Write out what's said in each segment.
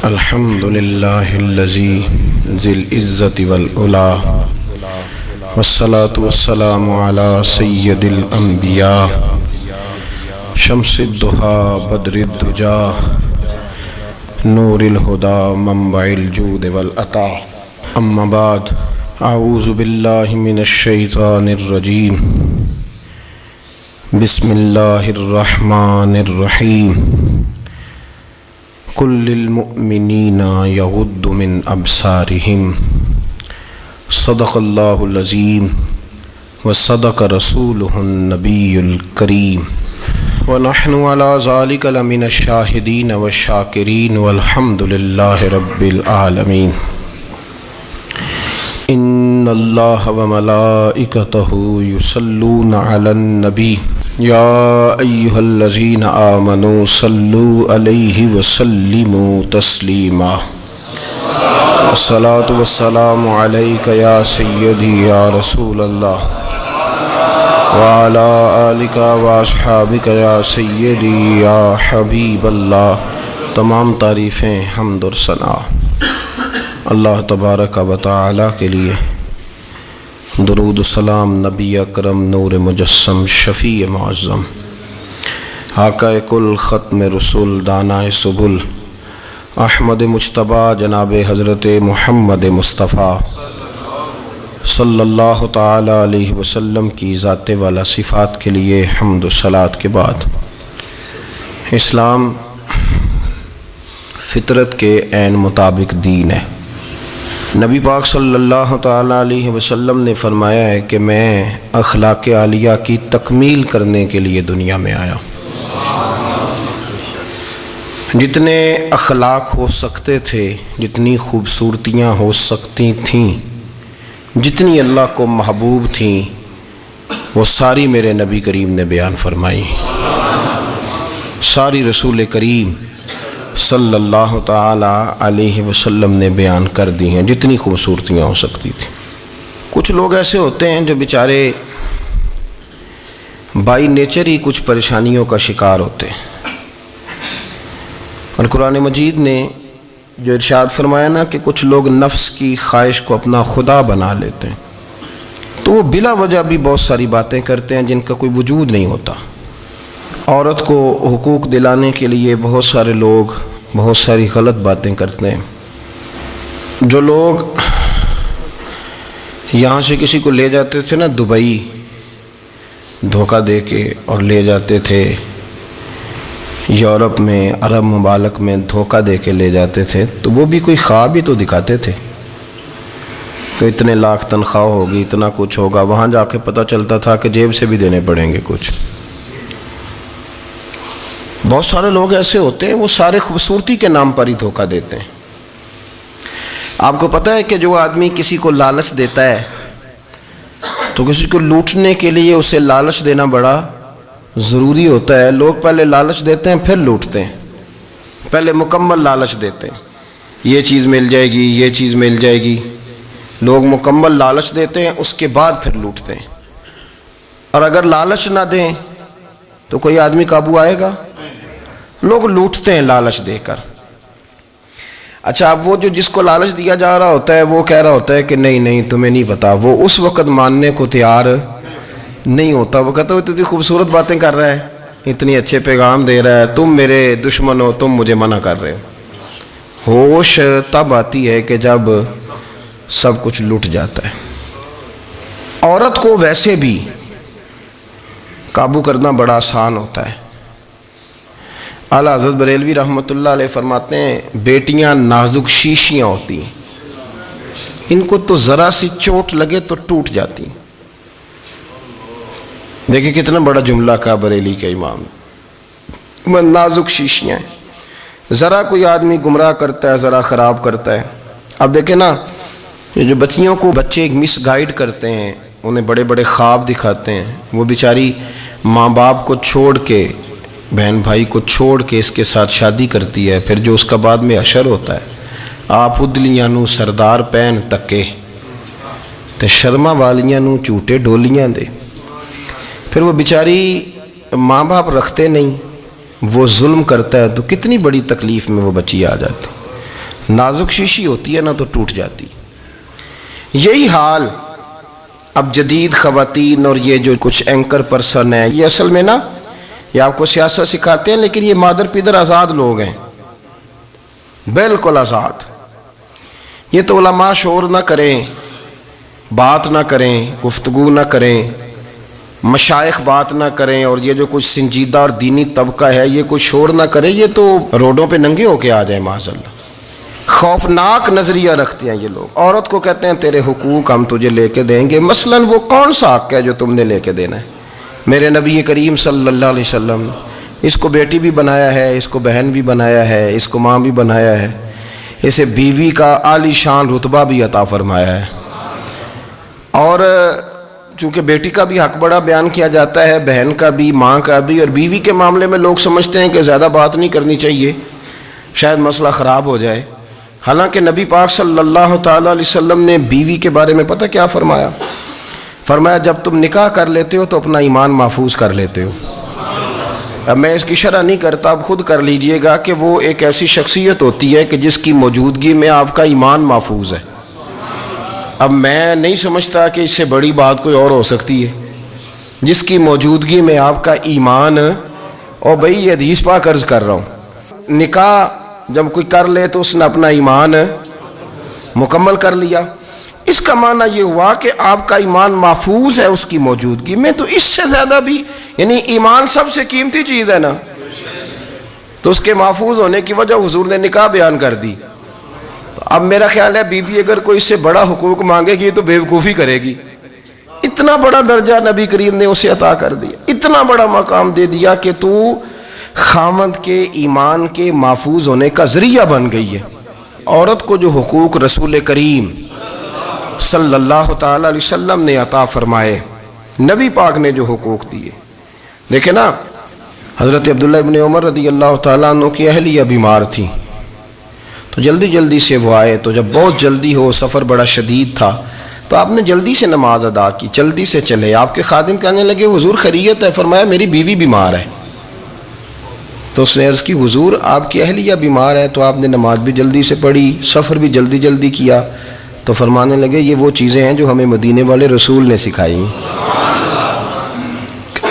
الحمد للہ الذی ذی العزت والعلا والصلاة والسلام علی سید الانبیاء شمس الضحیٰ بدر الدجا نور الہدی منبع الجود والعطا اما بعد اعوذ باللہ من الشیطان الرجیم بسم اللہ الرحمن الرحیم قل للمؤمنین یغضوا من ابصارہم صدق اللہ العظیم وصدق رسولہ النبی الکریم ونحن علی ذلک لمن الشاہدین والشاکرین والحمد للہ رب العالمین ان اللہ وملائکتہ یصلون علی النبی یا ایہا الذین آمنوا صلوا علیہ وسلموا تسلیما الصلاة والسلام علیک یا سیدی یا رسول اللہ وعلی آلک واصحابک یا سیدی یا حبیب اللہ۔ تمام تعریفیں حمد و ثنا اللہ تبارک و تعالی کے لیے، درود و سلام نبی اکرم نور مجسم شفیع معظم آقا کل ختم رسول دانائے سبل احمد مجتبیٰ جناب حضرت محمد مصطفیٰ صلی اللہ تعالی علیہ وسلم کی ذات والا صفات کے لیے حمد و صلات کے بعد، اسلام فطرت کے عین مطابق دین ہے۔ نبی پاک صلی اللہ تعالی علیہ وسلم نے فرمایا ہے کہ میں اخلاق عالیہ کی تکمیل کرنے کے لیے دنیا میں آیا۔ جتنے اخلاق ہو سکتے تھے، جتنی خوبصورتیاں ہو سکتی تھیں، جتنی اللہ کو محبوب تھیں، وہ ساری میرے نبی کریم نے بیان فرمائی، ساری رسول کریم صلی اللہ تعالی علیہ وسلم نے بیان کر دی ہیں، جتنی خوبصورتیاں ہو سکتی تھیں۔ کچھ لوگ ایسے ہوتے ہیں جو بیچارے بائی نیچر ہی کچھ پریشانیوں کا شکار ہوتے ہیں، اور قرآن مجید نے جو ارشاد فرمایا نا کہ کچھ لوگ نفس کی خواہش کو اپنا خدا بنا لیتے ہیں، تو وہ بلا وجہ بھی بہت ساری باتیں کرتے ہیں جن کا کوئی وجود نہیں ہوتا۔ عورت کو حقوق دلانے کے لیے بہت سارے لوگ بہت ساری غلط باتیں کرتے ہیں۔ جو لوگ یہاں سے کسی کو لے جاتے تھے نا دبئی، دھوکہ دے کے اور لے جاتے تھے یورپ میں، عرب ممالک میں دھوکہ دے کے لے جاتے تھے، تو وہ بھی کوئی خواب ہی تو دکھاتے تھے کہ اتنے لاکھ تنخواہ ہوگی، اتنا کچھ ہوگا۔ وہاں جا کے پتہ چلتا تھا کہ جیب سے بھی دینے پڑیں گے کچھ۔ بہت سارے لوگ ایسے ہوتے ہیں، وہ سارے خوبصورتی کے نام پر ہی دھوکہ دیتے ہیں۔ آپ کو پتہ ہے کہ جو آدمی کسی کو لالچ دیتا ہے تو کسی کو لوٹنے کے لیے اسے لالچ دینا بڑا ضروری ہوتا ہے۔ لوگ پہلے لالچ دیتے ہیں پھر لوٹتے ہیں، پہلے مکمل لالچ دیتے ہیں، یہ چیز مل جائے گی، یہ چیز مل جائے گی۔ لوگ مکمل لالچ دیتے ہیں، اس کے بعد پھر لوٹتے ہیں۔ اور اگر لالچ نہ دیں تو کوئی آدمی قابو آئے گا؟ لوگ لوٹتے ہیں لالچ دے کر۔ اچھا، اب وہ جو جس کو لالچ دیا جا رہا ہوتا ہے وہ کہہ رہا ہوتا ہے کہ نہیں نہیں تمہیں نہیں پتا، وہ اس وقت ماننے کو تیار نہیں ہوتا۔ وہ کہتا ہے اتنی خوبصورت باتیں کر رہا ہے، اتنی اچھے پیغام دے رہا ہے، تم میرے دشمن ہو، تم مجھے منع کر رہے ہو۔ ہوش تب آتی ہے کہ جب سب کچھ لٹ جاتا ہے۔ عورت کو ویسے بھی قابو کرنا بڑا آسان ہوتا ہے۔ اعلیٰ حضرت بریلوی رحمۃ اللہ علیہ فرماتے ہیں بیٹیاں نازک شیشیاں ہوتی ہیں، ان کو تو ذرا سی چوٹ لگے تو ٹوٹ جاتی ہیں۔ دیکھیں کتنا بڑا جملہ کہا بریلی کے امام، وہ نازک شیشیاں ہیں۔ ذرا کوئی آدمی گمراہ کرتا ہے، ذرا خراب کرتا ہے۔ اب دیکھیں نا، جو بچیوں کو بچے مس گائیڈ کرتے ہیں، انہیں بڑے بڑے خواب دکھاتے ہیں، وہ بیچاری ماں باپ کو چھوڑ کے، بہن بھائی کو چھوڑ کے اس کے ساتھ شادی کرتی ہے، پھر جو اس کا بعد میں اشر ہوتا ہے، آپ ادلیاں نو سردار پہن تکے تے شرما والیاں نو چوٹے ڈولیاں دے۔ پھر وہ بیچاری ماں باپ رکھتے نہیں، وہ ظلم کرتا ہے تو کتنی بڑی تکلیف میں وہ بچی آ جاتی۔ نازک شیشی ہوتی ہے نا تو ٹوٹ جاتی. یہی حال اب جدید خواتین اور یہ جو کچھ اینکر پرسن ہیں، یہ اصل میں نا یہ آپ کو سیاست سکھاتے ہیں، لیکن یہ مادر پیدر آزاد لوگ ہیں، بالکل آزاد. یہ تو علماء شور نہ کریں، بات نہ کریں، گفتگو نہ کریں، مشائخ بات نہ کریں، اور یہ جو کچھ سنجیدہ اور دینی طبقہ ہے یہ کوئی شور نہ کرے، یہ تو روڈوں پہ ننگے ہو کے آ جائیں معاذ اللہ. خوفناک نظریہ رکھتے ہیں یہ لوگ. عورت کو کہتے ہیں تیرے حقوق ہم تجھے لے کے دیں گے. مثلاً وہ کون سا حق ہے جو تم نے لے کے دینا ہے؟ میرے نبی کریم صلی اللہ علیہ وسلم اس کو بیٹی بھی بنایا ہے، اس کو بہن بھی بنایا ہے، اس کو ماں بھی بنایا ہے، اسے بیوی کا عالی شان رتبہ بھی عطا فرمایا ہے. اور چونکہ بیٹی کا بھی حق بڑا بیان کیا جاتا ہے، بہن کا بھی، ماں کا بھی. اور بیوی کے معاملے میں لوگ سمجھتے ہیں کہ زیادہ بات نہیں کرنی چاہیے، شاید مسئلہ خراب ہو جائے. حالانکہ نبی پاک صلی اللہ تعالیٰ علیہ وسلم نے بیوی کے بارے میں پتہ کیا فرمایا؟ فرمایا جب تم نکاح کر لیتے ہو تو اپنا ایمان محفوظ کر لیتے ہو. اب میں اس کی شرح نہیں کرتا، اب خود کر لیجئے گا کہ وہ ایک ایسی شخصیت ہوتی ہے کہ جس کی موجودگی میں آپ کا ایمان محفوظ ہے. اب میں نہیں سمجھتا کہ اس سے بڑی بات کوئی اور ہو سکتی ہے، جس کی موجودگی میں آپ کا ایمان. اور بھئی یہ حدیث پاک عرض کر رہا ہوں، نکاح جب کوئی کر لے تو اس نے اپنا ایمان مکمل کر لیا. اس کا معنی یہ ہوا کہ آپ کا ایمان محفوظ ہے اس کی موجودگی میں. تو اس سے زیادہ بھی، یعنی ایمان سب سے قیمتی چیز ہے نا، تو اس کے محفوظ ہونے کی وجہ حضور نے نکاح بیان کر دی. اب میرا خیال ہے بی بی اگر کوئی اس سے بڑا حقوق مانگے گی تو بیوقوفی کرے گی. اتنا بڑا درجہ نبی کریم نے اسے عطا کر دیا، اتنا بڑا مقام دے دیا کہ تو خاوند کے ایمان کے محفوظ ہونے کا ذریعہ بن گئی ہے. عورت کو جو حقوق رسول کریم صلی اللہ تعالی علیہ وسلم نے عطا فرمائے، نبی پاک نے جو حقوق دیے، دیکھیں نا، حضرت عبداللہ ابن عمر رضی اللہ تعالیٰ عنہ کی اہلیہ بیمار تھی تو جلدی جلدی سے وہ آئے. تو جب بہت جلدی ہو، سفر بڑا شدید تھا، تو آپ نے جلدی سے نماز ادا کی، جلدی سے چلے. آپ کے خادم کہنے لگے حضور خیریت ہے؟ فرمایا میری بیوی بیمار ہے. تو اس نے عرض کی حضور آپ کی اہلیہ بیمار ہے، تو آپ نے نماز بھی جلدی سے پڑھی، سفر بھی جلدی جلدی کیا. تو فرمانے لگے یہ وہ چیزیں ہیں جو ہمیں مدینے والے رسول نے سکھائی.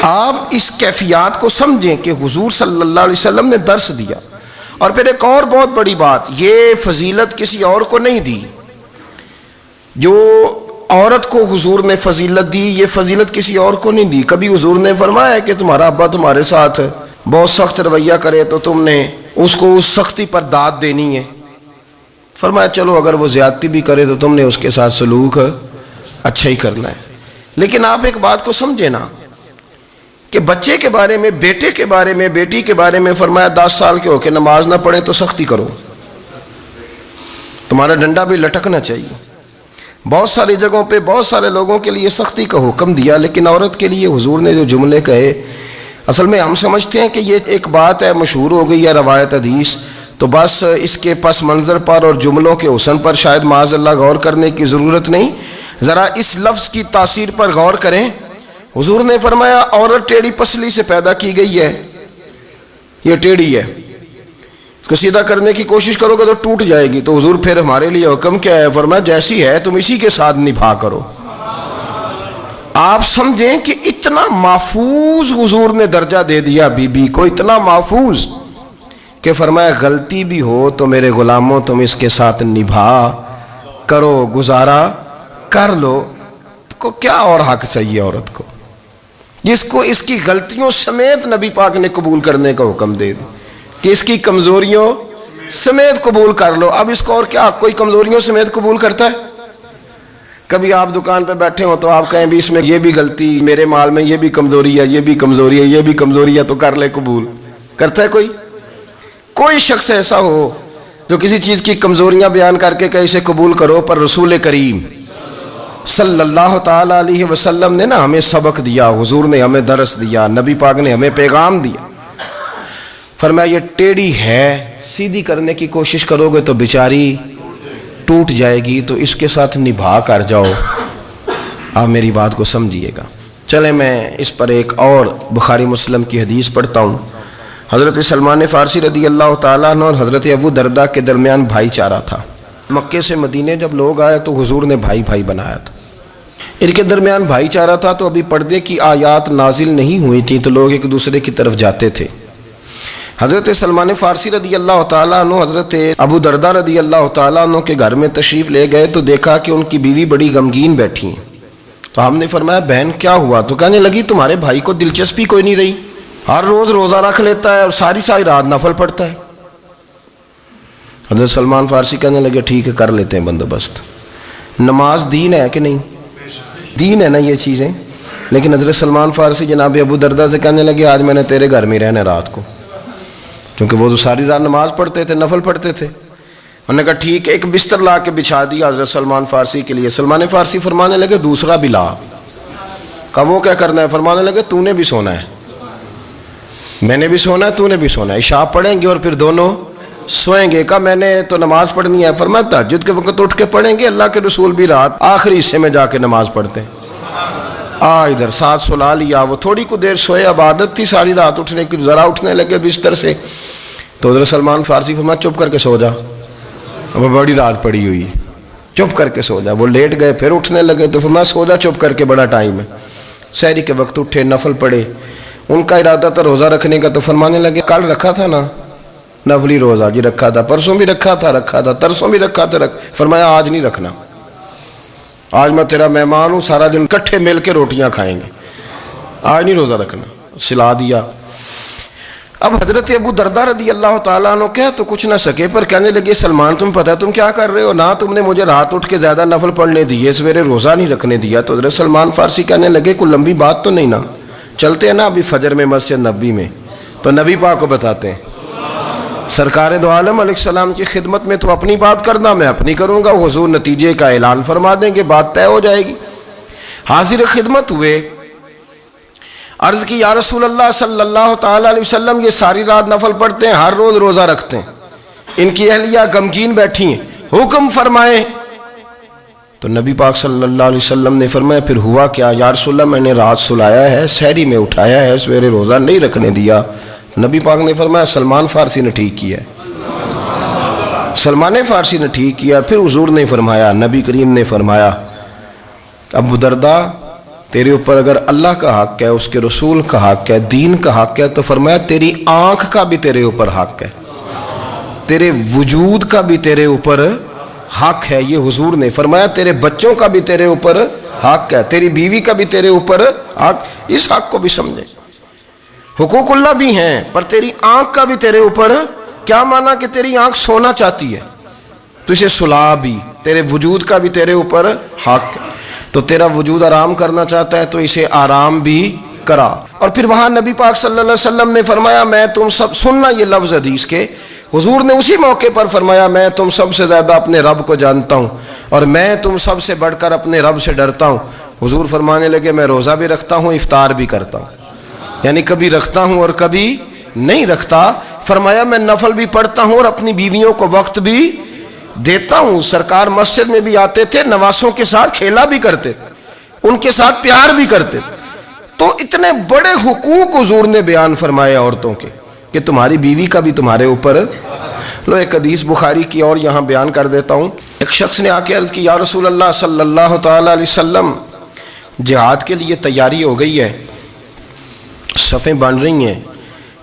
آپ اس کیفیات کو سمجھیں کہ حضور صلی اللہ علیہ وسلم نے درس دیا. اور پھر ایک اور بہت بڑی بات، یہ فضیلت کسی اور کو نہیں دی. جو عورت کو حضور نے فضیلت دی، یہ فضیلت کسی اور کو نہیں دی. کبھی حضور نے فرمایا کہ تمہارا ابا تمہارے ساتھ بہت سخت رویہ کرے تو تم نے اس کو اس سختی پر داد دینی ہے. فرمایا چلو اگر وہ زیادتی بھی کرے تو تم نے اس کے ساتھ سلوک اچھا ہی کرنا ہے. لیکن آپ ایک بات کو سمجھے نا کہ بچے کے بارے میں، بیٹے کے بارے میں، بیٹی کے بارے میں فرمایا 10 سال کے ہو کے نماز نہ پڑھیں تو سختی کرو، تمہارا ڈنڈا بھی لٹکنا چاہیے. بہت ساری جگہوں پہ بہت سارے لوگوں کے لیے سختی کا حکم دیا، لیکن عورت کے لیے حضور نے جو جملے کہے، اصل میں ہم سمجھتے ہیں کہ یہ ایک بات ہے، مشہور ہو گئی ہے روایت حدیث، تو بس اس کے پس منظر پر اور جملوں کے حسن پر شاید معاذ اللہ غور کرنے کی ضرورت نہیں. ذرا اس لفظ کی تاثیر پر غور کریں. حضور نے فرمایا عورت ٹیڑھی پسلی سے پیدا کی گئی ہے، یہ ٹیڑھی ہے، اس کو سیدھا کرنے کی کوشش کرو گے تو ٹوٹ جائے گی. تو حضور پھر ہمارے لیے حکم کیا ہے؟ فرمایا جیسی ہے تم اسی کے ساتھ نبھا کرو. آپ سمجھیں کہ اتنا محفوظ حضور نے درجہ دے دیا بی بی کو، اتنا محفوظ کہ فرمایا غلطی بھی ہو تو میرے غلاموں تم اس کے ساتھ نبھا کرو، گزارا کر لو. کو کیا اور حق چاہیے عورت کو، جس کو اس کی غلطیوں سمیت نبی پاک نے قبول کرنے کا حکم دے دی کہ اس کی کمزوریوں سمیت قبول کر لو. اب اس کو اور کیا، کوئی کمزوریوں سمیت قبول کرتا ہے؟ کبھی آپ دکان پہ بیٹھے ہو تو آپ کہیں بھی اس میں یہ بھی غلطی، میرے مال میں یہ بھی کمزوری ہے، یہ بھی کمزوری ہے، یہ بھی کمزوری ہے، تو کر لے قبول. کرتا ہے کوئی؟ کوئی شخص ایسا ہو جو کسی چیز کی کمزوریاں بیان کر کے کہ اسے قبول کرو؟ پر رسول کریم صلی اللہ تعالی علیہ وسلم نے نا ہمیں سبق دیا، حضور نے ہمیں درس دیا، نبی پاک نے ہمیں پیغام دیا. فرمایا یہ ٹیڑھی ہے، سیدھی کرنے کی کوشش کرو گے تو بیچاری ٹوٹ جائے گی، تو اس کے ساتھ نبھا کر جاؤ. آپ میری بات کو سمجھیے گا. چلیں میں اس پر ایک اور بخاری مسلم کی حدیث پڑھتا ہوں. حضرت سلمان فارسی رضی اللہ تعالیٰ عنہ اور حضرت ابو دردہ کے درمیان بھائی چارہ تھا. مکے سے مدینے جب لوگ آئے تو حضور نے بھائی بھائی بنایا تھا. ان کے درمیان بھائی چارہ تھا تو ابھی پردے کی آیات نازل نہیں ہوئی تھیں تو لوگ ایک دوسرے کی طرف جاتے تھے. حضرت سلمان فارسی رضی اللہ تعالیٰ عنہ حضرت ابو دردہ رضی اللہ تعالیٰ عنہ کے گھر میں تشریف لے گئے تو دیکھا کہ ان کی بیوی بڑی غمگین بیٹھی ہیں. تو ہم نے فرمایا بہن کیا ہوا؟ تو کہنے لگی تمہارے بھائی کو دلچسپی کوئی نہیں رہی، ہر روز روزہ رکھ لیتا ہے اور ساری رات نفل پڑھتا ہے. حضرت سلمان فارسی کہنے لگے ٹھیک ہے کر لیتے ہیں بندوبست. نماز دین ہے کہ نہیں؟ دین ہے نا یہ چیزیں. لیکن حضرت سلمان فارسی جناب ابو دردہ سے کہنے لگے آج میں نے تیرے گھر میں رہنا رات کو، کیونکہ وہ تو ساری رات نماز پڑھتے تھے، نفل پڑھتے تھے. انہوں نے کہا ٹھیک ہے. ایک بستر لا کے بچھا دیا حضرت سلمان فارسی کے لیے. سلمان فارسی فرمانے لگے دوسرا بھی لا. کہا وہ کیا کرنا ہے؟ فرمانے لگے تو نے بھی سونا ہے، میں نے بھی سونا ہے، تو نے بھی سونا ہے. عشاء پڑھیں گے اور پھر دونوں سوئیں گے. کہا میں نے تو نماز پڑھنی ہے. فرمایا تہجد کے وقت اٹھ کے پڑھیں گے، اللہ کے رسول بھی رات آخری حصے میں جا کے نماز پڑھتے ہیں. ادھر ساتھ سلا لیا. وہ تھوڑی کو دیر سوئے، اب عادت تھی ساری رات اٹھنے کی، ذرا اٹھنے لگے بستر سے تو حضرت سلمان فارسی فرمایا چپ کر کے سو جا، اب بڑی رات پڑی ہوئی، چپ کر کے سو جا. وہ لیٹ گئے، پھر اٹھنے لگے تو فرمایا سو جا چپ کر کے، بڑا ٹائم ہے. سحری کے وقت اٹھے، نفل پڑھے. ان کا ارادہ تھا روزہ رکھنے کا تو فرمانے لگے کل رکھا تھا نا نفلی روزہ؟ جی رکھا تھا. پرسوں بھی رکھا تھا، ترسوں بھی رکھا تھا. فرمایا آج نہیں رکھنا، آج میں تیرا مہمان ہوں، سارا دن کٹھے مل کے روٹیاں کھائیں گے، آج نہیں روزہ رکھنا. سلا دیا. اب حضرت ابو دردہ رضی اللہ تعالیٰ عنہ کہہ تو کچھ نہ سکے، پر کہنے لگے سلمان تم پتہ ہے تم کیا کر رہے ہو؟ نہ تم نے مجھے رات اٹھ کے زیادہ نفل پڑھنے دیے، سویرے روزہ نہیں رکھنے دیا. تو حضرت سلمان فارسی کہنے لگے کوئی لمبی بات تو نہیں نا، چلتے ہیں نا ابھی فجر میں مسجد نبی میں تو نبی پاک کو بتاتے ہیں. سرکار دو عالم علیہ السلام کی خدمت میں تو اپنی بات کرنا، میں اپنی کروں گا. حضور نتیجے کا اعلان فرما دیں گے، بات طے ہو جائے گی. حاضر خدمت ہوئے، عرض کی یا رسول اللہ صلی اللہ تعالیٰ علیہ وسلم یہ ساری رات نفل پڑھتے ہیں، ہر روز روزہ رکھتے ہیں، ان کی اہلیہ غمگین بیٹھی ہیں، حکم فرمائیں. تو نبی پاک صلی اللہ علیہ وسلم نے فرمایا پھر ہوا کیا؟ یا رسول اللہ میں نے رات سلایا ہے، سحری میں اٹھایا ہے، سویرے روزہ نہیں رکھنے دیا. نبی پاک نے فرمایا سلمان فارسی نے ٹھیک کیا ہے، سلمان فارسی نے ٹھیک کیا. پھر حضور نے فرمایا، نبی کریم نے فرمایا ابو دردہ تیرے اوپر اگر اللہ کا حق ہے، اس کے رسول کا حق ہے، دین کا حق ہے، تو فرمایا تیری آنکھ کا بھی تیرے اوپر حق ہے، تیرے وجود کا بھی تیرے اوپر حق ہے. یہ حضور نے فرمایا تیرے بچوں کا بھی تیرے اوپر حق ہے، تیری بیوی کا بھی تیرے اوپر حق. اس حق کو بھی سمجھے. حقوق اللہ بھی ہیں پر تیری آنکھ کا بھی تیرے اوپر. کیا مانا کہ تیری آنکھ سونا چاہتی ہے تو اسے سلا بھی، تیرے وجود کا بھی تیرے اوپر حق ہے. تو تیرا وجود آرام کرنا چاہتا ہے تو اسے آرام بھی کرا. اور پھر وہاں نبی پاک صلی اللہ علیہ وسلم نے فرمایا میں تم سب، سننا یہ لفظ حدیث کے، حضور نے اسی موقع پر فرمایا میں تم سب سے زیادہ اپنے رب کو جانتا ہوں اور میں تم سب سے بڑھ کر اپنے رب سے ڈرتا ہوں. حضور فرمانے لگے میں روزہ بھی رکھتا ہوں، افطار بھی کرتا ہوں، یعنی کبھی رکھتا ہوں اور کبھی نہیں رکھتا. فرمایا میں نفل بھی پڑھتا ہوں اور اپنی بیویوں کو وقت بھی دیتا ہوں. سرکار مسجد میں بھی آتے تھے، نواسوں کے ساتھ کھیلا بھی کرتے، ان کے ساتھ پیار بھی کرتے. تو اتنے بڑے حقوق حضور نے بیان فرمائے عورتوں کے کہ تمہاری بیوی کا بھی تمہارے اوپر. لو ایک حدیث بخاری کی اور یہاں بیان کر دیتا ہوں. ایک شخص نے آ کے عرض کی یا رسول اللہ صلی اللہ تعالی علیہ وسلم جہاد کے لیے تیاری ہو گئی ہے، صفیں بن رہی ہیں،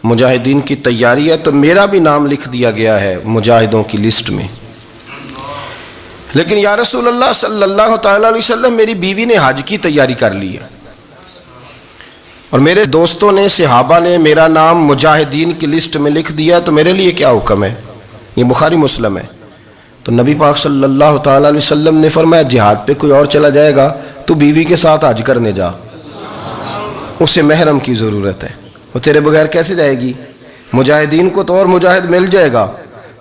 مجاہدین کی تیاری ہے، تو میرا بھی نام لکھ دیا گیا ہے مجاہدوں کی لسٹ میں، لیکن یا رسول اللہ صلی اللہ تعالی علیہ وسلم میری بیوی نے حج کی تیاری کر لی ہے اور میرے دوستوں نے، صحابہ نے میرا نام مجاہدین کی لسٹ میں لکھ دیا، تو میرے لیے کیا حکم ہے؟ یہ بخاری مسلم ہے. تو نبی پاک صلی اللہ تعالی علیہ وسلم نے فرمایا جہاد پہ کوئی اور چلا جائے گا تو بیوی کے ساتھ حج کرنے جا، اسے محرم کی ضرورت ہے، وہ تیرے بغیر کیسے جائے گی؟ مجاہدین کو تو اور مجاہد مل جائے گا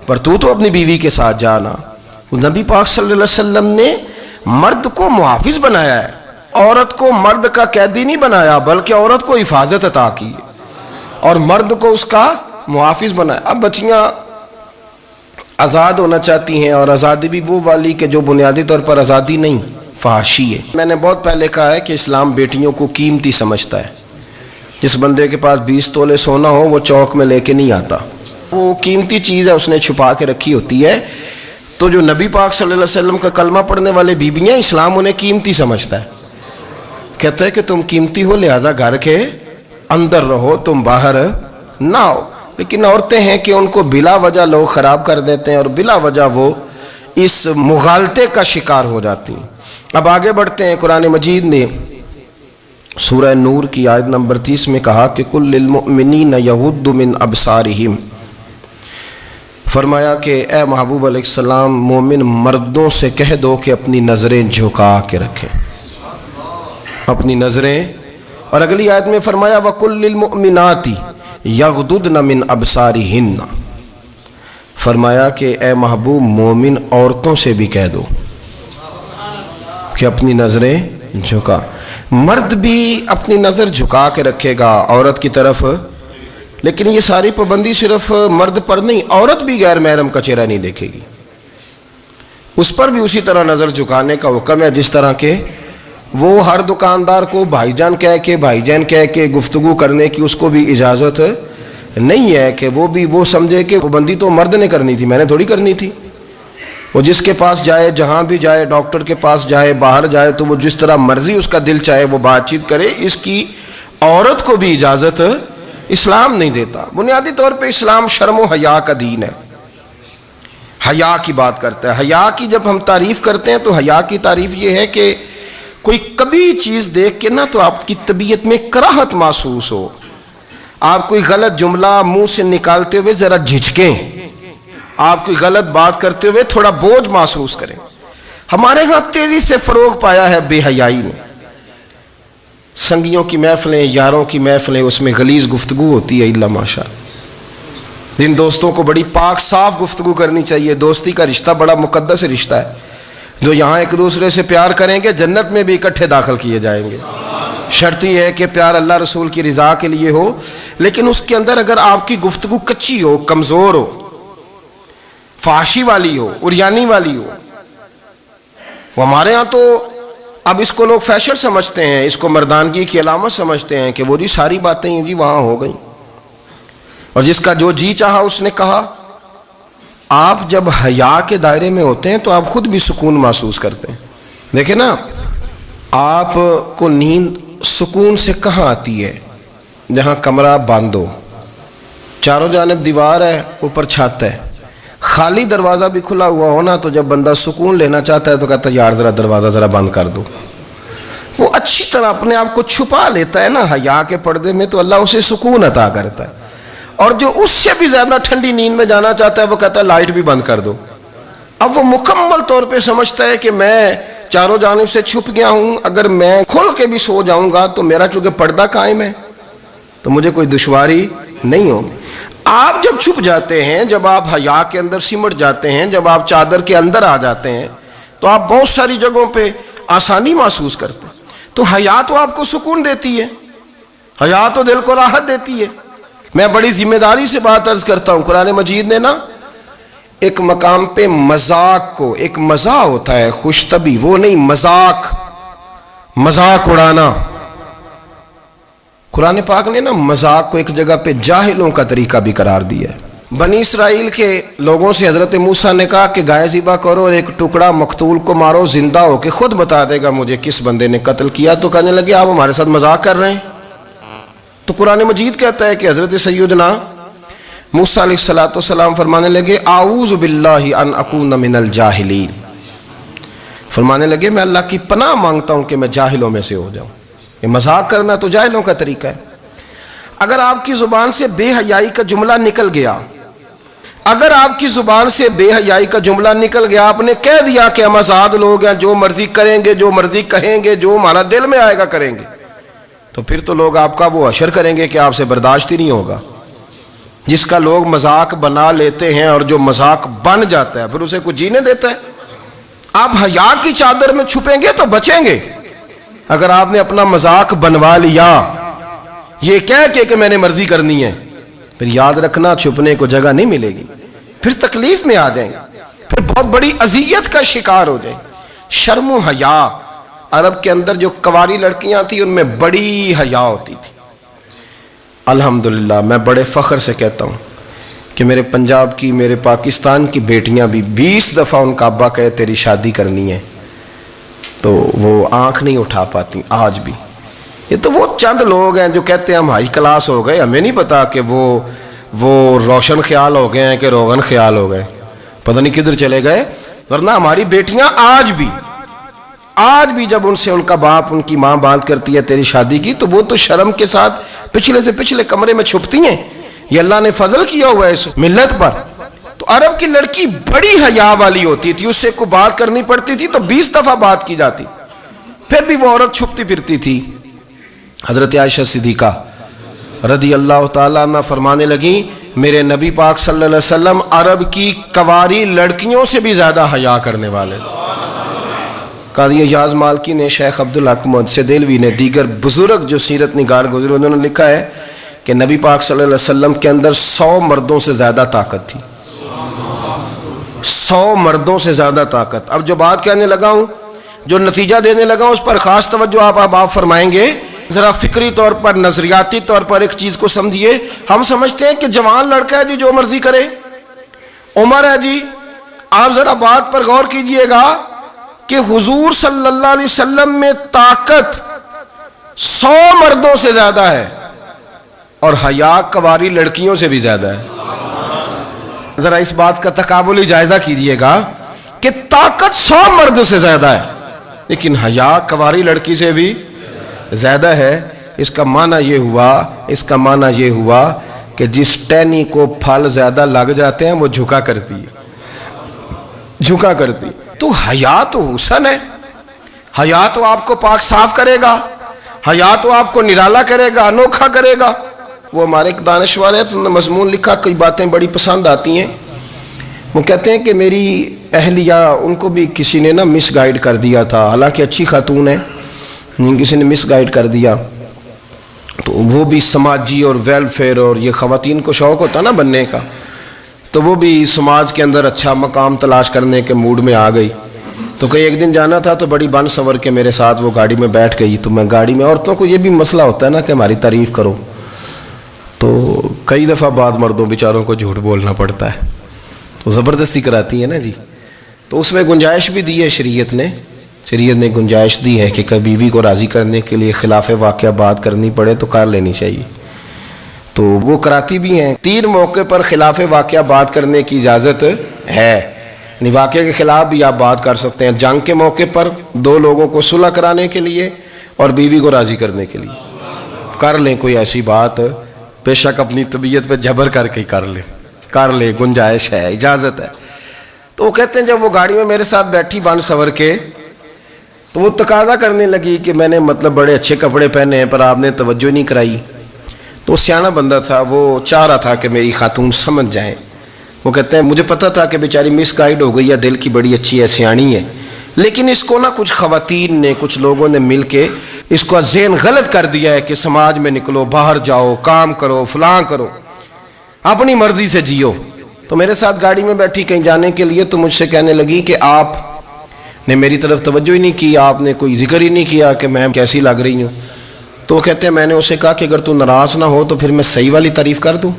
پر تو اپنی بیوی کے ساتھ جانا. نبی پاک صلی اللہ علیہ وسلم نے مرد کو محافظ بنایا ہے، عورت کو مرد کا قیدی نہیں بنایا بلکہ عورت کو حفاظت عطا کی اور مرد کو اس کا محافظ بنایا. اب بچیاں آزاد ہونا چاہتی ہیں اور آزادی بھی وہ والی کہ جو بنیادی طور پر آزادی نہیں، فحاشی ہے. میں نے بہت پہلے کہا ہے کہ اسلام بیٹیوں کو قیمتی سمجھتا ہے. جس بندے کے پاس 20 تولے سونا ہو وہ چوک میں لے کے نہیں آتا، وہ قیمتی چیز ہے، اس نے چھپا کے رکھی ہوتی ہے. تو جو نبی پاک صلی اللہ علیہ وسلم کا کلمہ پڑھنے والے بیویاں، اسلام انہیں قیمتی سمجھتا ہے، کہتا ہے کہ تم قیمتی ہو لہذا گھر کے اندر رہو، تم باہر نہ ہو. لیکن عورتیں ہیں کہ ان کو بلا وجہ لوگ خراب کر دیتے ہیں اور بلا وجہ وہ اس مغالطے کا شکار ہو جاتی ہیں. اب آگے بڑھتے ہیں. قرآن مجید نے سورہ نور کی آیت نمبر 30 میں کہا کہ کل للمؤمنین یغضوا من ابصارہم، فرمایا کہ اے محبوب علیہ السلام مومن مردوں سے کہہ دو کہ اپنی نظریں جھکا کے رکھیں، اپنی نظریں. اور اگلی آیت میں فرمایا وَقُلْ لِلْمُؤْمِنَاتِ يَغْضُضْنَ مِنْ أَبْصَارِهِنَّ، فرمایا کہ اے محبوب مومن عورتوں سے بھی کہہ دو کہ اپنی نظریں جھکا. مرد بھی اپنی نظر جھکا کے رکھے گا عورت کی طرف، لیکن یہ ساری پابندی صرف مرد پر نہیں، عورت بھی غیر محرم کا چہرہ نہیں دیکھے گی، اس پر بھی اسی طرح نظر جھکانے کا حکم ہے جس طرح کہ وہ ہر دکاندار کو بھائی جان کہہ کے گفتگو کرنے کی اس کو بھی اجازت نہیں ہے کہ وہ بھی وہ سمجھے کہ پابندی تو مرد نے کرنی تھی، میں نے تھوڑی کرنی تھی. وہ جس کے پاس جائے، جہاں بھی جائے، ڈاکٹر کے پاس جائے، باہر جائے، تو وہ جس طرح مرضی اس کا دل چاہے وہ بات چیت کرے، اس کی عورت کو بھی اجازت اسلام نہیں دیتا. بنیادی طور پہ اسلام شرم و حیا کا دین ہے، حیا کی بات کرتا ہے. حیا کی جب ہم تعریف کرتے ہیں تو حیا کی تعریف یہ ہے کہ کوئی کبھی چیز دیکھ کے نا تو آپ کی طبیعت میں کراہت محسوس ہو، آپ کوئی غلط جملہ منہ سے نکالتے ہوئے ذرا جھجکیں، آپ کوئی غلط بات کرتے ہوئے تھوڑا بوجھ محسوس کریں. ہمارے ہاں تیزی سے فروغ پایا ہے بے حیائی میں. سنگیوں کی محفلیں، یاروں کی محفلیں، اس میں غلیظ گفتگو ہوتی ہے الا ماشاء. جن دوستوں کو بڑی پاک صاف گفتگو کرنی چاہیے. دوستی کا رشتہ بڑا مقدس رشتہ ہے، جو یہاں ایک دوسرے سے پیار کریں گے جنت میں بھی اکٹھے داخل کیے جائیں گے. شرط یہ ہے کہ پیار اللہ رسول کی رضا کے لیے ہو، لیکن اس کے اندر اگر آپ کی گفتگو کچی ہو، کمزور ہو، فحاشی والی ہو، عریانی والی ہو. وہ ہمارے ہاں تو اب اس کو لوگ فیشن سمجھتے ہیں، اس کو مردانگی کی علامت سمجھتے ہیں کہ وہ جی ساری باتیں جی وہاں ہو گئیں اور جس کا جو جی چاہا اس نے کہا. آپ جب حیا کے دائرے میں ہوتے ہیں تو آپ خود بھی سکون محسوس کرتے ہیں. دیکھیں نا، آپ کو نیند سکون سے کہاں آتی ہے؟ جہاں کمرہ بند ہو، چاروں جانب دیوار ہے، اوپر چھت ہے، خالی دروازہ بھی کھلا ہوا ہونا تو جب بندہ سکون لینا چاہتا ہے تو کہتا ہے یار ذرا دروازہ ذرا بند کر دو. وہ اچھی طرح اپنے آپ کو چھپا لیتا ہے نا حیا کے پردے میں، تو اللہ اسے سکون عطا کرتا ہے. اور جو اس سے بھی زیادہ ٹھنڈی نیند میں جانا چاہتا ہے وہ کہتا ہے لائٹ بھی بند کر دو. اب وہ مکمل طور پہ سمجھتا ہے کہ میں چاروں جانب سے چھپ گیا ہوں، اگر میں کھل کے بھی سو جاؤں گا تو میرا چونکہ پردہ قائم ہے تو مجھے کوئی دشواری نہیں ہوگی. آپ جب چھپ جاتے ہیں، جب آپ حیا کے اندر سمٹ جاتے ہیں، جب آپ چادر کے اندر آ جاتے ہیں تو آپ بہت ساری جگہوں پہ آسانی محسوس کرتے ہیں. تو حیا تو آپ کو سکون دیتی ہے، حیا تو دل کو راحت دیتی ہے. میں بڑی ذمہ داری سے بات عرض کرتا ہوں، قرآن مجید نے نا ایک مقام پہ مذاق کو، ایک مزاح ہوتا ہے خوش طبی، وہ نہیں مذاق اڑانا. قرآن پاک نے نا مذاق کو ایک جگہ پہ جاہلوں کا طریقہ بھی قرار دیا ہے. بنی اسرائیل کے لوگوں سے حضرت موسیٰ نے کہا کہ گائے ذبح کرو اور ایک ٹکڑا مقتول کو مارو، زندہ ہو کے خود بتا دے گا مجھے کس بندے نے قتل کیا. تو کہنے لگے آپ ہمارے ساتھ مذاق کر رہے ہیں. تو قرآن مجید کہتا ہے کہ حضرت سیدنا موسیٰ علیہ السلام فرمانے لگے اعوذ باللہ ان اکون من الجاہلین، فرمانے لگے میں اللہ کی پناہ مانگتا ہوں کہ میں جاہلوں میں سے ہو جاؤں. یہ مذاق کرنا تو جاہلوں کا طریقہ ہے. اگر آپ کی زبان سے بے حیائی کا جملہ نکل گیا، اگر آپ کی زبان سے بے حیائی کا جملہ نکل گیا، آپ نے کہہ دیا کہ ہم آزاد لوگ ہیں، جو مرضی کریں گے، جو مرضی کہیں گے، جو ہمارا دل میں آئے گا کریں گے، تو پھر تو لوگ آپ کا وہ حشر کریں گے کہ آپ سے برداشت ہی نہیں ہوگا. جس کا لوگ مذاق بنا لیتے ہیں اور جو مذاق بن جاتا ہے پھر اسے کچھ جینے دیتا ہے. آپ حیا کی چادر میں چھپیں گے تو بچیں گے. اگر آپ نے اپنا مذاق بنوا لیا یہ کہہ کے کہ میں نے مرضی کرنی ہے، پھر یاد رکھنا چھپنے کو جگہ نہیں ملے گی، پھر تکلیف میں آ جائیں گے، پھر بہت بڑی اذیت کا شکار ہو جائیں. شرم و حیا، عرب کے اندر جو کنواری لڑکیاں تھیں ان میں بڑی حیا ہوتی تھی. الحمدللہ میں بڑے فخر سے کہتا ہوں کہ میرے پنجاب کی، میرے پاکستان کی بیٹیاں بھی 20 دفعہ ان کا ابا کہے تیری شادی کرنی ہے تو وہ آنکھ نہیں اٹھا پاتی آج بھی۔ یہ تو وہ چند لوگ ہیں جو کہتے ہیں ہم ہائی کلاس ہو گئے، ہمیں نہیں پتا کہ وہ روشن خیال ہو گئے ہیں کہ روغن خیال ہو گئے، پتہ نہیں کدھر چلے گئے۔ ورنہ ہماری بیٹیاں آج بھی جب ان سے ان کا باپ، ان کی ماں بات کرتی ہے تیری شادی کی، تو وہ تو شرم کے ساتھ پچھلے سے پچھلے کمرے میں چھپتی ہیں۔ یہ اللہ نے فضل کیا ہوا ہے اس ملت پر۔ تو عرب کی لڑکی بڑی حیا والی ہوتی تھی، اس سے کوئی بات کرنی پڑتی تھی تو 20 دفعہ بات کی جاتی، پھر بھی وہ عورت چھپتی پھرتی تھی۔ حضرت عائشہ صدیقہ رضی اللہ تعالیٰ عنہ فرمانے لگیں میرے نبی پاک صلی اللہ علیہ وسلم عرب کی کواری لڑکیوں سے بھی زیادہ حیا کرنے والے۔ قاضی اعجاز مالکی نے، شیخ عبدالحق محدث دہلوی نے، دیگر بزرگ جو سیرت نگار گزرے انہوں نے لکھا ہے کہ نبی پاک صلی اللہ علیہ وسلم کے اندر 100 مردوں سے زیادہ طاقت تھی، 100 مردوں سے زیادہ طاقت۔ اب جو بات کہنے لگا ہوں، جو نتیجہ دینے لگا ہوں، اس پر خاص توجہ آپ فرمائیں گے۔ ذرا فکری طور پر، نظریاتی طور پر ایک چیز کو سمجھیے۔ ہم سمجھتے ہیں کہ جوان لڑکا ہے جی جو مرضی کرے، عمر ہے جی۔ آپ ذرا بات پر غور کیجئے گا کہ حضور صلی اللہ علیہ وسلم میں طاقت 100 مردوں سے زیادہ ہے اور حیا کواری لڑکیوں سے بھی زیادہ ہے۔ ذرا اس بات کا تقابلی جائزہ کیجئے گا کہ طاقت 100 مرد سے زیادہ ہے لیکن حیا کواری لڑکی سے بھی زیادہ ہے۔ اس کا معنی یہ ہوا کہ جس ٹہنی کو پھل زیادہ لگ جاتے ہیں وہ جھکا کرتی تو حیا تو حسن ہے، حیا تو آپ کو پاک صاف کرے گا، حیا تو آپ کو نرالا کرے گا، انوکھا کرے گا۔ وہ ہمارے ایک دانشور ہے، انہوں نے مضمون لکھا، کئی باتیں بڑی پسند آتی ہیں۔ وہ کہتے ہیں کہ میری اہلیہ، ان کو بھی کسی نے مس گائیڈ کر دیا تھا، حالانکہ اچھی خاتون ہے، کسی نے مس گائیڈ کر دیا، تو وہ بھی سماجی اور ویلفیئر اور یہ خواتین کو شوق ہوتا نا بننے کا، تو وہ بھی سماج کے اندر اچھا مقام تلاش کرنے کے موڈ میں آ گئی۔ تو کئی ایک دن جانا تھا تو بڑی بن سنور کے میرے ساتھ وہ گاڑی میں بیٹھ گئی۔ تو میں گاڑی میں، عورتوں کو یہ بھی مسئلہ ہوتا ہے نا کہ ہماری تعریف کرو، تو کئی دفعہ بعد مردوں بیچاروں کو جھوٹ بولنا پڑتا ہے، تو زبردستی کراتی ہے نا جی۔ تو اس میں گنجائش بھی دی ہے شریعت نے گنجائش دی ہے کہ کبھی بیوی کو راضی کرنے کے لیے خلاف واقعہ بات کرنی پڑے تو کر لینی چاہیے، تو وہ کراتی بھی ہیں۔ 3 موقع پر خلاف واقعہ بات کرنے کی اجازت ہے، یعنی واقعے کے خلاف بھی آپ بات کر سکتے ہیں۔ جنگ کے موقع پر 2 لوگوں کو صلح کرانے کے لیے اور بیوی کو راضی کرنے کے لیے کر لیں کوئی ایسی بات، بے شک اپنی طبیعت پہ جبر کر کے کر لیں، گنجائش ہے، اجازت ہے۔ تو وہ کہتے ہیں جب وہ گاڑی میں میرے ساتھ بیٹھی بن سنور کے، تو وہ تقاضا کرنے لگی کہ میں نے بڑے اچھے کپڑے پہنے ہیں پر آپ نے توجہ نہیں کرائی۔ تو وہ سیاںا بندہ تھا، وہ چاہ رہا تھا کہ میری خاتون سمجھ جائیں۔ وہ کہتے ہیں مجھے پتہ تھا کہ بیچاری مس گائیڈ ہو گئی ہے، دل کی بڑی اچھی ہے، سیاਣੀ ہے، لیکن اس کو کچھ خواتین نے، کچھ لوگوں نے مل کے اس کو ذہن غلط کر دیا ہے کہ سماج میں نکلو، باہر جاؤ، کام کرو، فلاں کرو، اپنی مرضی سے جیو۔ تو میرے ساتھ گاڑی میں بیٹھی کہیں جانے کے لیے، تو مجھ سے کہنے لگی کہ آپ نے میری طرف توجہ ہی نہیں کی، آپ نے کوئی ذکر ہی نہیں کیا کہ میں کیسی لگ رہی ہوں۔ تو وہ کہتے ہیں میں نے اسے کہا کہ اگر تو ناراض نہ ہو تو پھر میں صحیح والی تعریف کر دوں۔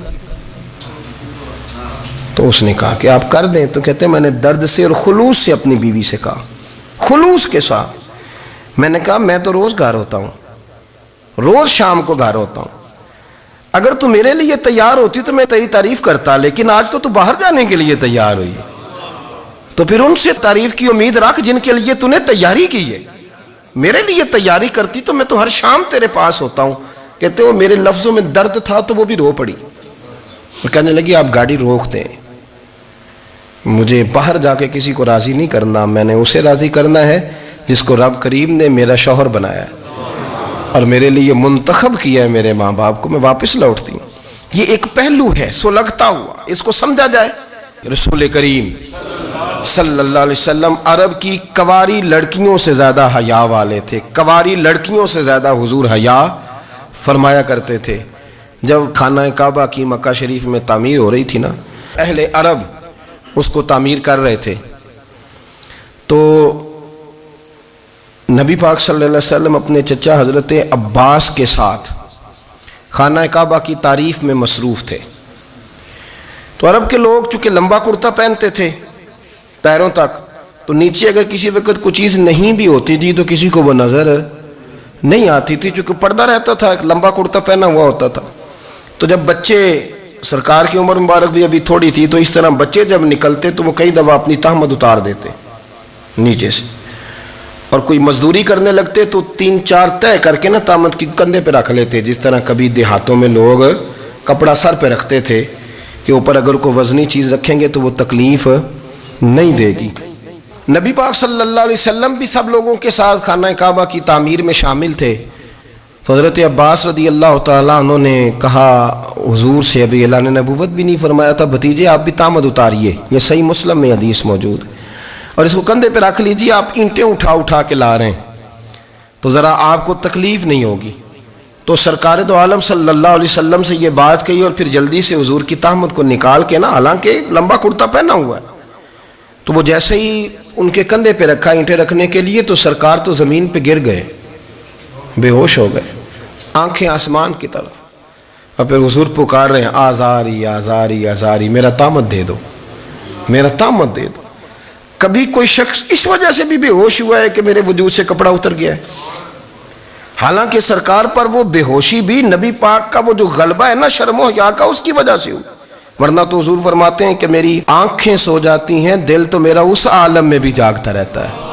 تو اس نے کہا کہ آپ کر دیں۔ تو کہتے ہیں میں نے درد سے اور خلوص سے اپنی بیوی سے کہا، خلوص کے ساتھ میں نے کہا میں تو روز گھر ہوتا ہوں، روز شام کو گھر ہوتا ہوں، اگر تو میرے لیے تیار ہوتی تو میں تیری تعریف کرتا، لیکن آج تو باہر جانے کے لیے تیار ہوئی، تو پھر ان سے تعریف کی امید رکھ جن کے لیے تو نے تیاری کی ہے۔ میرے لیے تیاری کرتی تو میں تو ہر شام تیرے پاس ہوتا ہوں۔ کہتے وہ میرے لفظوں میں درد تھا تو وہ بھی رو پڑی، اور کہنے لگی آپ گاڑی روک دیں، مجھے باہر جا کے کسی کو راضی نہیں کرنا، میں نے اسے راضی کرنا ہے جس کو رب کریم نے میرا شوہر بنایا ہے اور میرے لیے منتخب کیا ہے، میرے ماں باپ کو، میں واپس لوٹتی ہوں۔ یہ ایک پہلو ہے سلگتا ہوا، اس کو سمجھا جائے۔ رسول کریم صلی اللہ علیہ وسلم عرب کی کواری لڑکیوں سے زیادہ حیا والے تھے، کواری لڑکیوں سے زیادہ حضور حیا فرمایا کرتے تھے۔ جب خانہ کعبہ کی مکہ شریف میں تعمیر ہو رہی تھی نا، اہل عرب اس کو تعمیر کر رہے تھے، تو نبی پاک صلی اللہ علیہ وسلم اپنے چچا حضرت عباس کے ساتھ خانہ کعبہ کی تعریف میں مصروف تھے. تو عرب کے لوگ چونکہ لمبا کرتا پہنتے تھے پیروں تک، تو نیچے اگر کسی وقت کوئی چیز نہیں بھی ہوتی تھی تو کسی کو وہ نظر نہیں آتی تھی، چونکہ پردہ رہتا تھا، ایک لمبا کرتا پہنا ہوا ہوتا تھا. تو جب بچے، سرکار کی عمر مبارک بھی ابھی تھوڑی تھی، تو اس طرح بچے جب نکلتے تو وہ کئی دفعہ اپنی تہمد اتار دیتے نیچے سے، اور کوئی مزدوری کرنے لگتے تو 3-4 طے کر کے نا تہمد کی کندھے پہ رکھ لیتے، جس طرح کبھی دیہاتوں میں لوگ کپڑا سر پہ رکھتے تھے کہ اوپر اگر کوئی وزنی چیز رکھیں گے تو وہ تکلیف نہیں دے گی. نبی پاک صلی اللہ علیہ وسلم بھی سب لوگوں کے ساتھ خانہ کعبہ کی تعمیر میں شامل تھے. تو حضرت عباس رضی اللہ تعالیٰ عنہ نے کہا حضور سے، ابھی اللہ نے نبوت بھی نہیں فرمایا تھا، بھتیجے آپ بھی تہمد اتاریے، یہ صحیح مسلم میں حدیث موجود ہے، اور اس کو کندھے پہ رکھ لیجیے، آپ اینٹیں اٹھا کے لا رہے ہیں تو ذرا آپ کو تکلیف نہیں ہوگی. تو سرکار دو عالم صلی اللہ علیہ وسلم سے یہ بات کہی، اور پھر جلدی سے حضور کی تہمد کو نکال کے نا، حالانکہ لمبا کرتا پہنا ہوا ہے، تو وہ جیسے ہی ان کے کندھے پہ رکھا اینٹیں رکھنے کے لیے، تو سرکار تو زمین پہ گر گئے، بے ہوش ہو گئے، آنکھیں آسمان کی طرف، اور پھر حضور پکار رہے ہیں آزاری آزاری آزاری، میرا تہمد دے دو، میرا تہمد دے دو. کبھی کوئی شخص اس وجہ سے بھی بے ہوش ہوا ہے کہ میرے وجود سے کپڑا اتر گیا ہے؟ حالانکہ سرکار پر وہ بے ہوشی بھی نبی پاک کا وہ جو غلبہ ہے نا شرم و حیا کا، اس کی وجہ سے ہوئی، ورنہ تو حضور فرماتے ہیں کہ میری آنکھیں سو جاتی ہیں، دل تو میرا اس عالم میں بھی جاگتا رہتا ہے.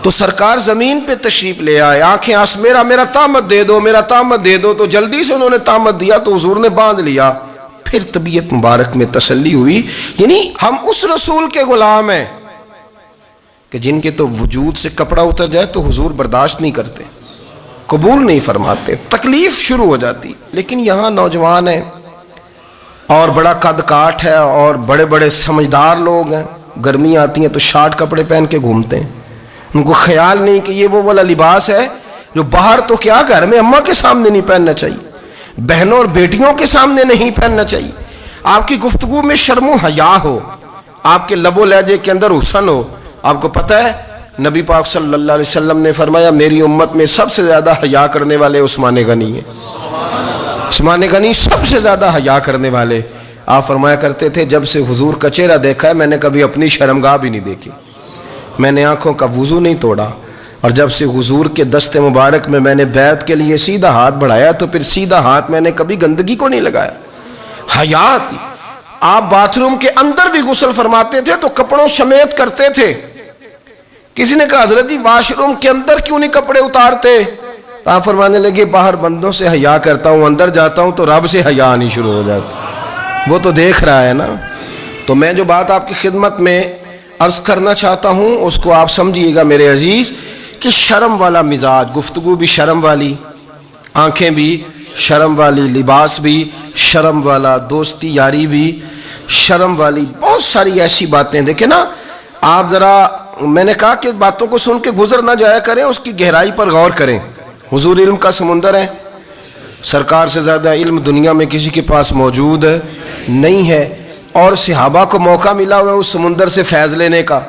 تو سرکار زمین پہ تشریف لے آئے، آنکھیں میرا تہمد دے دو، میرا تہمد دے دو. تو جلدی سے انہوں نے تہمد دیا تو حضور نے باندھ لیا. پھر طبیعت مبارک میں تسلی ہوئی، یعنی ہم اس رسول کے غلام ہیں کہ جن کے تو وجود سے کپڑا اتر جائے تو حضور برداشت نہیں کرتے، قبول نہیں فرماتے، تکلیف شروع ہو جاتی. لیکن یہاں نوجوان ہیں اور بڑا قد کاٹ ہے اور بڑے بڑے سمجھدار لوگ ہیں، گرمی آتی ہیں تو شارٹ کپڑے پہن کے گھومتے ہیں، ان کو خیال نہیں کہ یہ وہ والا لباس ہے جو باہر تو کیا گھر میں اماں کے سامنے نہیں پہننا چاہیے، بہنوں اور بیٹیوں کے سامنے نہیں پہننا چاہیے. آپ کی گفتگو میں شرم و حیا ہو، آپ کے لب و لہجے کے اندر حسن ہو. آپ کو پتہ ہے نبی پاک صلی اللہ علیہ وسلم نے فرمایا میری امت میں سب سے زیادہ حیا کرنے والے عثمان غنی ہیں. عثمان غنی سب سے زیادہ حیا کرنے والے. آپ فرمایا کرتے تھے جب سے حضور کا چہرہ دیکھا ہے میں نے کبھی اپنی شرمگاہ بھی نہیں دیکھی، میں نے آنکھوں کا وضو نہیں توڑا، اور جب سے حضور کے دست مبارک میں نے بیعت کے لیے سیدھا ہاتھ بڑھایا تو پھر سیدھا ہاتھ میں نے کبھی گندگی کو نہیں لگایا. حیا تھی. آپ باتھ روم کے اندر بھی غسل فرماتے تھے تو کپڑوں سمیت کرتے تھے. کسی نے کہا حضرت جی واش روم کے اندر کیوں نہیں کپڑے اتارتے؟ آپ فرمانے لگے باہر بندوں سے حیا کرتا ہوں، اندر جاتا ہوں تو رب سے حیا آنی شروع ہو جاتی، وہ تو دیکھ رہا ہے نا. تو میں جو بات آپ کی خدمت میں عرض کرنا چاہتا ہوں اس کو آپ سمجھیے گا میرے عزیز، کہ شرم والا مزاج، گفتگو بھی شرم والی، آنکھیں بھی شرم والی، لباس بھی شرم والا، دوستی یاری بھی شرم والی، بہت ساری ایسی باتیں. دیکھیں نا آپ ذرا، میں نے کہا کہ باتوں کو سن کے گزر نہ جایا کریں، اس کی گہرائی پر غور کریں. حضور علم کا سمندر ہے، سرکار سے زیادہ علم دنیا میں کسی کے پاس موجود نہیں ہے، اور صحابہ کو موقع ملا ہوا ہے اس سمندر سے فیض لینے کا.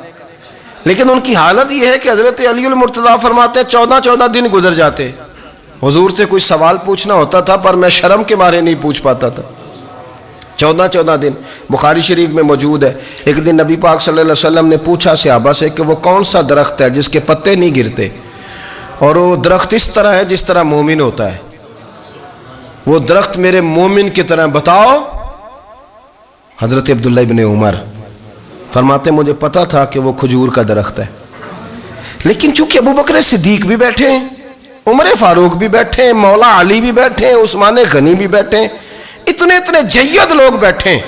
لیکن ان کی حالت یہ ہے کہ حضرت علی المرتضیٰ فرماتے ہیں 14 دن گزر جاتے، حضور سے کوئی سوال پوچھنا ہوتا تھا پر میں شرم کے مارے نہیں پوچھ پاتا تھا. 14 دن بخاری شریف میں موجود ہے. ایک دن نبی پاک صلی اللہ علیہ وسلم نے پوچھا صحابہ سے کہ وہ کون سا درخت ہے جس کے پتے نہیں گرتے، اور وہ درخت اس طرح ہے جس طرح مومن ہوتا ہے، وہ درخت میرے مومن کی طرح بتاؤ. حضرت عبداللہ ابن عمر فرماتے مجھے پتا تھا کہ وہ کھجور کا درخت ہے، لیکن چونکہ ابو بکر صدیق بھی بیٹھے ہیں، عمر فاروق بھی بیٹھے ہیں، مولا علی بھی بیٹھے ہیں، عثمان غنی بھی بیٹھے ہیں، اتنے جید لوگ بیٹھے ہیں،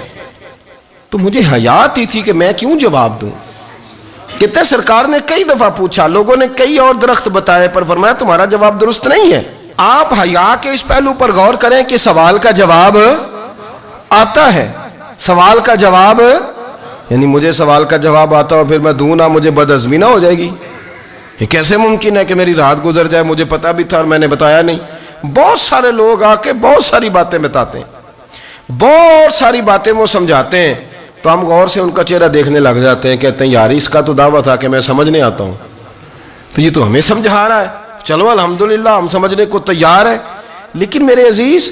تو مجھے حیا آتی تھی کہ میں کیوں جواب دوں. کہتے ہیں سرکار نے کئی دفعہ پوچھا، لوگوں نے کئی اور درخت بتائے، پر فرمایا تمہارا جواب درست نہیں ہے. آپ حیا کے اس پہلو پر غور کریں کہ سوال کا جواب آتا ہے، سوال کا جواب، یعنی مجھے سوال کا جواب آتا ہو پھر میں دوں نہ، مجھے بدعزمی نہ ہو جائے گی. یہ کیسے ممکن ہے کہ میری رات گزر جائے، مجھے پتا بھی تھا اور میں نے بتایا نہیں. بہت سارے لوگ آ کے بہت ساری باتیں بتاتے ہیں، بہت ساری باتیں وہ سمجھاتے ہیں، تو ہم غور سے ان کا چہرہ دیکھنے لگ جاتے ہیں، کہتے ہیں یار اس کا تو دعویٰ تھا کہ میں سمجھنے آتا ہوں، تو یہ تو ہمیں سمجھا رہا ہے، چلو الحمدللہ ہم سمجھنے کو تیار ہیں. لیکن میرے عزیز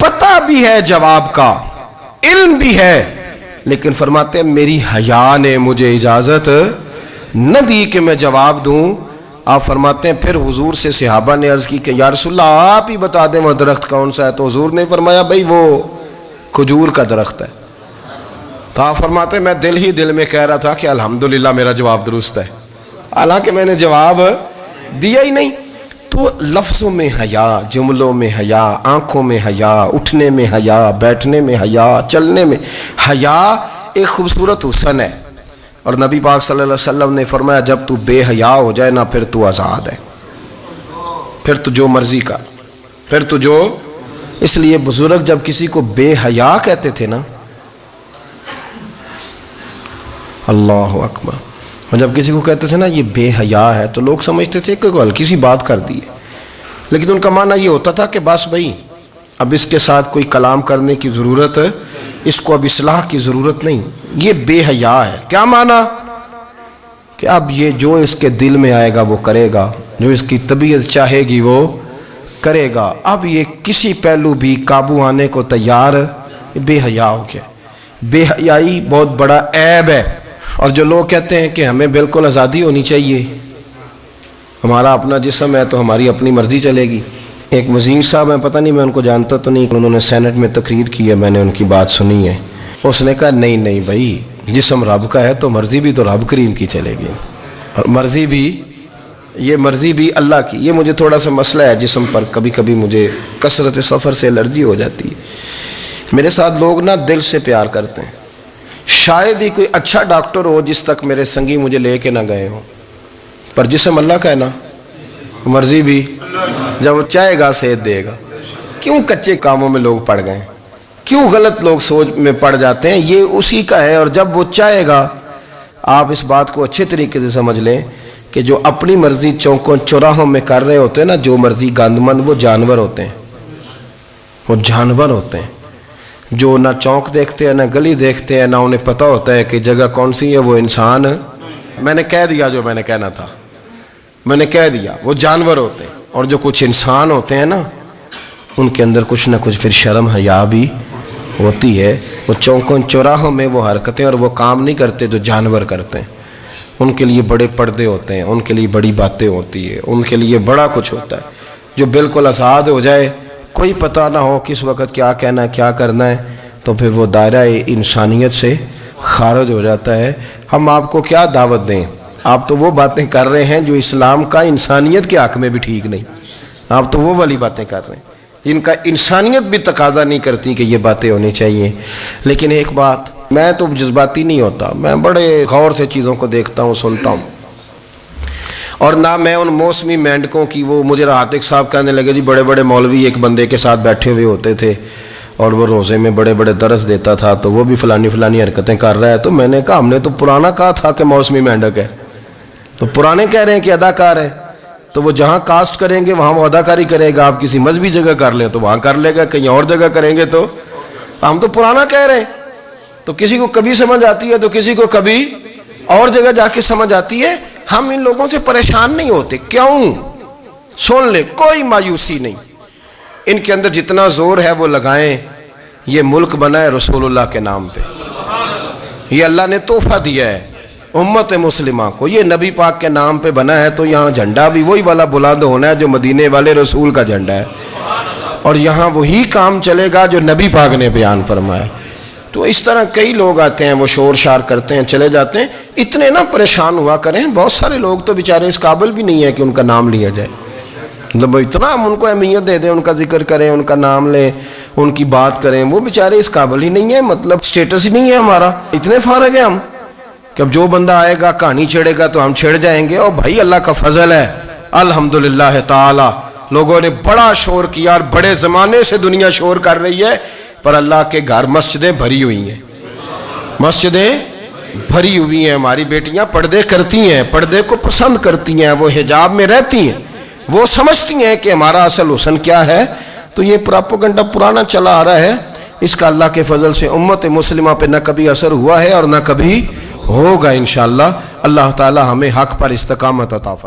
پتہ بھی ہے جواب کا، علم بھی ہے، لیکن فرماتے ہیں میری حیا نے مجھے اجازت نہ دی کہ میں جواب دوں۔ آپ فرماتے ہیں پھر حضور سے صحابہ نے عرض کی کہ یا رسول اللہ آپ ہی بتا دیں وہ درخت کون سا ہے، تو حضور نے فرمایا بھئی وہ کھجور کا درخت ہے۔ تو آپ فرماتے ہیں میں دل ہی دل میں کہہ رہا تھا کہ الحمدللہ میرا جواب درست ہے، حالانکہ میں نے جواب دیا ہی نہیں۔ تو لفظوں میں حیا، جملوں میں حیا، آنکھوں میں حیا، اٹھنے میں حیا، بیٹھنے میں حیا، چلنے میں حیا ایک خوبصورت حسن ہے۔ اور نبی پاک صلی اللہ علیہ وسلم نے فرمایا جب تو بے حیا ہو جائے نا پھر تو آزاد ہے، پھر تو جو مرضی کا، پھر تو جو۔ اس لیے بزرگ جب کسی کو بے حیا کہتے تھے نا، اللہ اکبر، اور جب کسی کو کہتے تھے نا یہ بے حیا ہے تو لوگ سمجھتے تھے کہ کوئی ہلکی سی بات کر دی ہے، لیکن ان کا معنی یہ ہوتا تھا کہ بس بھئی اب اس کے ساتھ کوئی کلام کرنے کی ضرورت، اس کو اب اصلاح کی ضرورت نہیں، یہ بے حیا ہے۔ کیا معنی؟ کہ اب یہ جو اس کے دل میں آئے گا وہ کرے گا، جو اس کی طبیعت چاہے گی وہ کرے گا، اب یہ کسی پہلو بھی قابو آنے کو تیار، بے حیا ہو گیا۔ بے حیائی بہت بڑا عیب ہے۔ اور جو لوگ کہتے ہیں کہ ہمیں بالکل آزادی ہونی چاہیے، ہمارا اپنا جسم ہے تو ہماری اپنی مرضی چلے گی۔ ایک وزیر صاحب ہیں، پتہ نہیں میں ان کو جانتا تو نہیں، انہوں نے سینٹ میں تقریر کی ہے، میں نے ان کی بات سنی ہے۔ اس نے کہا نہیں نہیں بھائی، جسم رب کا ہے تو مرضی بھی تو رب کریم کی چلے گی، اور مرضی بھی، یہ مرضی بھی اللہ کی۔ یہ مجھے تھوڑا سا مسئلہ ہے جسم پر، کبھی کبھی مجھے کثرت سفر سے الرجی ہو جاتی ہے۔ میرے ساتھ لوگ نا دل سے پیار کرتے ہیں، شاید ہی کوئی اچھا ڈاکٹر ہو جس تک میرے سنگی مجھے لے کے نہ گئے ہوں، پر جسم اللہ کا ہے نا، مرضی بھی، جب وہ چاہے گا صحت دے گا۔ کیوں کچے کاموں میں لوگ پڑ گئے، کیوں غلط لوگ سوچ میں پڑ جاتے ہیں، یہ اسی کا ہے۔ اور جب وہ چاہے گا، آپ اس بات کو اچھے طریقے سے سمجھ لیں کہ جو اپنی مرضی چوکوں چوراہوں میں کر رہے ہوتے ہیں نا، جو مرضی گاندمند، وہ جانور ہوتے ہیں، وہ جانور ہوتے ہیں جو نہ چونک دیکھتے ہیں نہ گلی دیکھتے ہیں، نہ انہیں پتہ ہوتا ہے کہ جگہ کون سی ہے۔ وہ انسان، میں نے کہہ دیا جو میں نے کہنا تھا، میں نے کہہ دیا، وہ جانور ہوتے ہیں۔ اور جو کچھ انسان ہوتے ہیں نا، ان کے اندر کچھ نہ کچھ پھر شرم حیا بھی ہوتی ہے۔ وہ چوکوں چوراہوں میں وہ حرکتیں اور وہ کام نہیں کرتے جو جانور کرتے ہیں۔ ان کے لیے بڑے پردے ہوتے ہیں، ان کے لیے بڑی باتیں ہوتی ہے، ان کے لیے بڑا کچھ ہوتا ہے۔ جو بالکل آزاد ہو جائے، کوئی پتہ نہ ہو کس وقت کیا کہنا ہے کیا کرنا ہے، تو پھر وہ دائرہ انسانیت سے خارج ہو جاتا ہے۔ ہم آپ کو کیا دعوت دیں؟ آپ تو وہ باتیں کر رہے ہیں جو اسلام کا انسانیت کے حق میں بھی ٹھیک نہیں، آپ تو وہ والی باتیں کر رہے ہیں جن کا انسانیت بھی تقاضا نہیں کرتی کہ یہ باتیں ہونی چاہیے۔ لیکن ایک بات، میں تو جذباتی نہیں ہوتا، میں بڑے غور سے چیزوں کو دیکھتا ہوں، سنتا ہوں، اور نہ میں ان موسمی مینڈکوں کی، وہ مجھے عاتق صاحب کہنے لگے جی بڑے بڑے مولوی ایک بندے کے ساتھ بیٹھے ہوئے ہوتے تھے اور وہ روزے میں بڑے بڑے درس دیتا تھا تو وہ بھی فلانی فلانی حرکتیں کر رہا ہے۔ تو میں نے کہا ہم نے تو پرانا کہا تھا کہ موسمی مینڈک ہے، تو پرانے کہہ رہے ہیں کہ اداکار ہے، تو وہ جہاں کاسٹ کریں گے وہاں وہ اداکاری کرے گا۔ آپ کسی مذہبی جگہ کر لیں تو وہاں کر لے گا، کہیں اور جگہ کریں گے تو ہم تو پرانا کہہ رہے ہیں۔ تو کسی کو کبھی سمجھ آتی ہے تو کسی کو کبھی اور جگہ جا کے سمجھ آتی ہے۔ ہم ان لوگوں سے پریشان نہیں ہوتے، کیوں؟ سن لیں، کوئی مایوسی نہیں، ان کے اندر جتنا زور ہے وہ لگائیں۔ یہ ملک بنا ہے رسول اللہ کے نام پہ، یہ اللہ نے تحفہ دیا ہے امت مسلمہ کو، یہ نبی پاک کے نام پہ بنا ہے، تو یہاں جھنڈا بھی وہی والا بلند ہونا ہے جو مدینے والے رسول کا جھنڈا ہے، اور یہاں وہی کام چلے گا جو نبی پاک نے بیان فرمایا۔ تو اس طرح کئی لوگ آتے ہیں، وہ شور شار کرتے ہیں، چلے جاتے ہیں، اتنے نہ پریشان ہوا کریں۔ بہت سارے لوگ تو بیچارے اس قابل بھی نہیں ہے کہ ان کا نام لیا جائے، مطلب اتنا ہم ان کو اہمیت دے دیں، ان کا ذکر کریں، ان کا نام لیں، ان کی بات کریں، وہ بیچارے اس قابل ہی نہیں ہے، مطلب سٹیٹس ہی نہیں ہے ہمارا۔ اتنے فارغ ہیں ہم کہ اب جو بندہ آئے گا کہانی چھیڑے گا تو ہم چھیڑ جائیں گے۔ اور بھائی اللہ کا فضل ہے الحمدللہ تعالی، لوگوں نے بڑا شور کیا اور بڑے زمانے سے دنیا شور کر رہی ہے، پر اللہ کے گھر مسجدیں بھری ہوئی ہیں، مسجدیں بھری ہوئی ہیں۔ ہماری بیٹیاں پردے کرتی ہیں، پردے کو پسند کرتی ہیں، وہ حجاب میں رہتی ہیں، وہ سمجھتی ہیں کہ ہمارا اصل حسن کیا ہے۔ تو یہ پراپیگنڈا پرانا چلا آ رہا ہے، اس کا اللہ کے فضل سے امت مسلمہ پہ نہ کبھی اثر ہوا ہے اور نہ کبھی ہوگا انشاءاللہ۔ اللہ تعالی ہمیں حق پر استقامت عطا فرمائے۔